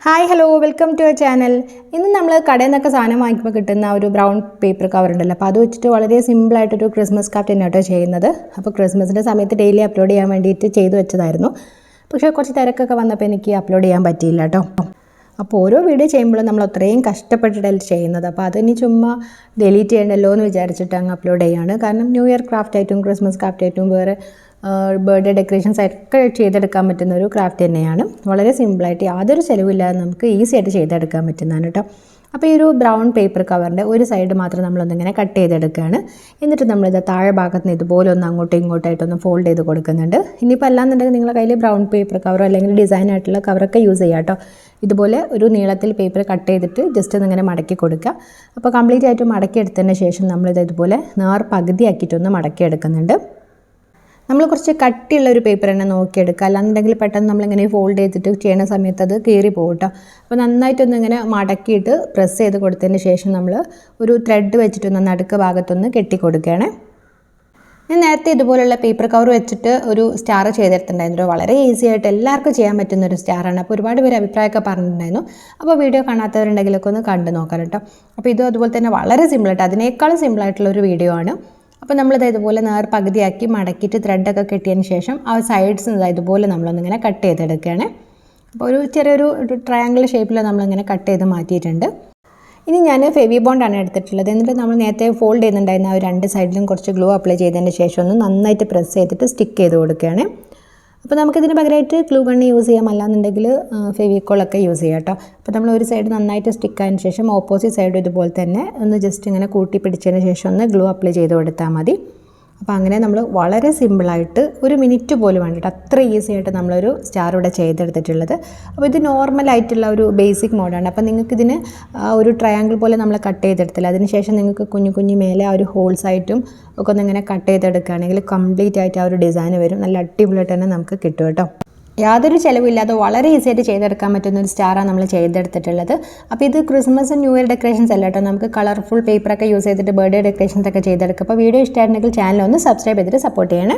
Hi hello welcome to our channel. ഇന്ന് നമ്മൾ കടയിൽ നിന്നൊക്കെ സാധനം വാങ്ങിക്കുമ്പോൾ കിട്ടുന്ന ഒരു ബ്രൗൺ പേപ്പർ കവർ ഉണ്ടല്ലോ, അപ്പോൾ അത് വെച്ചിട്ട് വളരെ സിമ്പിളായിട്ടൊരു ക്രിസ്മസ് കാർഡ് തന്നെ കേട്ടോ ചെയ്യുന്നത്. അപ്പോൾ ക്രിസ്മസിൻ്റെ സമയത്ത് ഡെയിലി അപ്ലോഡ് ചെയ്യാൻ വേണ്ടിയിട്ട് ചെയ്തു വെച്ചതായിരുന്നു. പക്ഷേ കുറച്ച് തിരക്കൊക്കെ വന്നപ്പോൾ എനിക്ക് അപ്ലോഡ് ചെയ്യാൻ പറ്റിയില്ല കേട്ടോ. അപ്പോൾ ഓരോ വീഡിയോ ചെയ്യുമ്പോഴും നമ്മൾ അത്രയും കഷ്ടപ്പെട്ടിട്ടല്ല ചെയ്യുന്നത്. അപ്പോൾ അതിനി ചുമ്മാ ഡിലീറ്റ് ചെയ്യണ്ടല്ലോ എന്ന് വിചാരിച്ചിട്ട് അങ്ങ് അപ്ലോഡ് ചെയ്യുകയാണ്. കാരണം ന്യൂ ഇയർ ക്രാഫ്റ്റ് ആയിട്ടും ക്രിസ്മസ് ക്രാഫ്റ്റ് ആയിട്ടും വേറെ ബർത്ത്ഡേ ഡെക്കറേഷൻസ് ഒക്കെ ചെയ്തെടുക്കാൻ പറ്റുന്ന ഒരു ക്രാഫ്റ്റ് തന്നെയാണ്. വളരെ സിമ്പിളായിട്ട് യാതൊരു ചിലവില്ലാതെ നമുക്ക് ഈസി ആയിട്ട് ചെയ്തെടുക്കാൻ പറ്റുന്നതാണ് കേട്ടോ. അപ്പോൾ ഈ ഒരു ബ്രൗൺ പേപ്പർ കവറിൻ്റെ ഒരു സൈഡ് മാത്രം നമ്മളൊന്നിങ്ങനെ കട്ട് ചെയ്തെടുക്കുകയാണ്. എന്നിട്ട് നമ്മളിത് താഴെ ഭാഗത്ത് നിന്ന് ഇതുപോലെ ഒന്ന് അങ്ങോട്ടും ഇങ്ങോട്ടായിട്ടൊന്ന് ഫോൾഡ് ചെയ്ത് കൊടുക്കുന്നുണ്ട്. ഇനിയിപ്പോൾ അല്ലാന്നുണ്ടെങ്കിൽ നിങ്ങളുടെ കയ്യിൽ ബ്രൗൺ പേപ്പർ കവറോ അല്ലെങ്കിൽ ഡിസൈൻ ആയിട്ടുള്ള കവറൊക്കെ യൂസ് ചെയ്യാം കേട്ടോ. ഇതുപോലെ ഒരു നീളത്തിൽ പേപ്പർ കട്ട് ചെയ്തിട്ട് ജസ്റ്റ് ഒന്നിങ്ങനെ മടക്കി കൊടുക്കുക. അപ്പോൾ കംപ്ലീറ്റ് ആയിട്ട് മടക്കി എടുത്തതിന് ശേഷം നമ്മളിത് ഇതുപോലെ പകുതിയാക്കിയിട്ടൊന്ന് മടക്കി എടുക്കുന്നുണ്ട്. നമ്മൾ കുറച്ച് കട്ടിയുള്ള ഒരു പേപ്പർ തന്നെ നോക്കിയെടുക്കുക, അല്ലാന്നുണ്ടെങ്കിൽ പെട്ടെന്ന് നമ്മളിങ്ങനെ ഫോൾഡ് ചെയ്തിട്ട് ചെയ്യുന്ന സമയത്ത് അത് കീറി പോകും കേട്ടോ. അപ്പോൾ നന്നായിട്ടൊന്ന് ഇങ്ങനെ മടക്കിയിട്ട് പ്രസ് ചെയ്ത് കൊടുത്തതിന് ശേഷം നമ്മൾ ഒരു ത്രെഡ് വെച്ചിട്ടൊന്ന് നടുക്ക് ഭാഗത്തൊന്ന് കെട്ടി കൊടുക്കുകയാണ്. ഞാൻ നേരത്തെ ഇതുപോലുള്ള പേപ്പർ കവർ വെച്ചിട്ട് ഒരു സ്റ്റാർ ചെയ്തെടുത്തിട്ടുണ്ടായിരുന്നു. വളരെ ഈസി ആയിട്ട് എല്ലാവർക്കും ചെയ്യാൻ പറ്റുന്ന ഒരു സ്റ്റാറാണ്. അപ്പോൾ ഒരുപാട് പേര് അഭിപ്രായമൊക്കെ പറഞ്ഞിട്ടുണ്ടായിരുന്നു. അപ്പോൾ വീഡിയോ കാണാത്തവരുണ്ടെങ്കിലൊക്കെ ഒന്ന് കണ്ടു നോക്കാം കേട്ടോ. അപ്പോൾ ഇത് അതുപോലെ തന്നെ വളരെ സിമ്പിളായിട്ട് അതിനേക്കാളും സിമ്പിളായിട്ടുള്ളൊരു വീഡിയോ ആണ്. അപ്പോൾ നമ്മളിത് ഇതുപോലെ പകുതിയാക്കി മടക്കിയിട്ട് ത്രെഡൊക്കെ കെട്ടിയതിന് ശേഷം ആ സൈഡ്സ് ഇതുപോലെ നമ്മളൊന്നിങ്ങനെ കട്ട് ചെയ്തെടുക്കുകയാണ്. അപ്പോൾ ഒരു ചെറിയൊരു ട്രയാങ്കിൾ ഷേപ്പിൽ നമ്മളിങ്ങനെ കട്ട് ചെയ്ത് മാറ്റിയിട്ടുണ്ട്. ഇനി ഞാൻ ഫെവി ബോണ്ടാണ് എടുത്തിട്ടുള്ളത്. എന്നിട്ട് നമ്മൾ നേരത്തെ ഫോൾഡ് ചെയ്യുന്നുണ്ടായിരുന്ന ആ രണ്ട് സൈഡിലും കുറച്ച് ഗ്ലൂ അപ്ലൈ ചെയ്തതിന് ശേഷം ഒന്ന് നന്നായിട്ട് പ്രസ് ചെയ്തിട്ട് സ്റ്റിക്ക് ചെയ്ത് കൊടുക്കുകയാണ്. അപ്പോൾ നമുക്കിതിന് പകരമായിട്ട് ഗ്ലൂ ഗണ്ണ് യൂസ് ചെയ്യാം, അല്ലാന്നുണ്ടെങ്കിൽ ഫെവിക്കോളൊക്കെ യൂസ് ചെയ്യാം കേട്ടോ. അപ്പോൾ നമ്മൾ ഒരു സൈഡ് നന്നായിട്ട് സ്റ്റിക്ക് ആയതിനു ശേഷം ഓപ്പോസിറ്റ് സൈഡ് ഇതുപോലെ തന്നെ ഒന്ന് ജസ്റ്റ് ഇങ്ങനെ കൂട്ടി പിടിച്ചതിന് ശേഷം ഒന്ന് ഗ്ലൂ അപ്ലൈ ചെയ്ത് കൊടുത്താൽ മതി. അപ്പോൾ അങ്ങനെ നമ്മൾ വളരെ സിമ്പിളായിട്ട് ഒരു മിനിറ്റ് പോലും വേണ്ടിയിട്ട് അത്ര ഈസി ആയിട്ട് നമ്മളൊരു സ്റ്റാർ ഇവിടെ ചെയ്തെടുത്തിട്ടുള്ളത്. അപ്പോൾ ഇത് നോർമലായിട്ടുള്ള ഒരു ബേസിക് മോഡാണ്. അപ്പോൾ നിങ്ങൾക്കിതിന് ഒരു ട്രയാങ്കിൾ പോലെ നമ്മൾ കട്ട് ചെയ്തെടുത്തില്ല, അതിനുശേഷം നിങ്ങൾക്ക് കുഞ്ഞു കുഞ്ഞു മേലെ ആ ഒരു ഹോൾസായിട്ടും ഒക്കെ ഒന്നിങ്ങനെ കട്ട് ചെയ്തെടുക്കുകയാണെങ്കിൽ കംപ്ലീറ്റ് ആയിട്ട് ആ ഒരു ഡിസൈൻ വരും. നല്ല അടിപൊളിയായിട്ട് തന്നെ നമുക്ക് കിട്ടും കേട്ടോ. യാതൊരു ചിലവില്ലാതെ വളരെ ഈസി ആയിട്ട് ചെയ്തെടുക്കാൻ പറ്റുന്ന ഒരു സ്റ്റാറാണ് നമ്മൾ ചെയ്തെടുത്തിട്ടുള്ളത്. അപ്പോൾ ഇത് ക്രിസ്മസ് ന്യൂ ഇയർ ഡെക്കറേഷൻസ് അല്ല കേട്ടോ, നമുക്ക് കളർഫുൾ പേപ്പറൊക്കെ യൂസ് ചെയ്തിട്ട് ബർത്ത്ഡേ ഡെക്കറേഷൻസ് ഒക്കെ ചെയ്തെടുക്കുക. അപ്പോൾ വീഡിയോ ഇഷ്ടമായിട്ടുണ്ടെങ്കിൽ ചാനൽ ഒന്ന് സബ്സ്ക്രൈബ് ചെയ്തിട്ട് സപ്പോർട്ട് ചെയ്യണേ.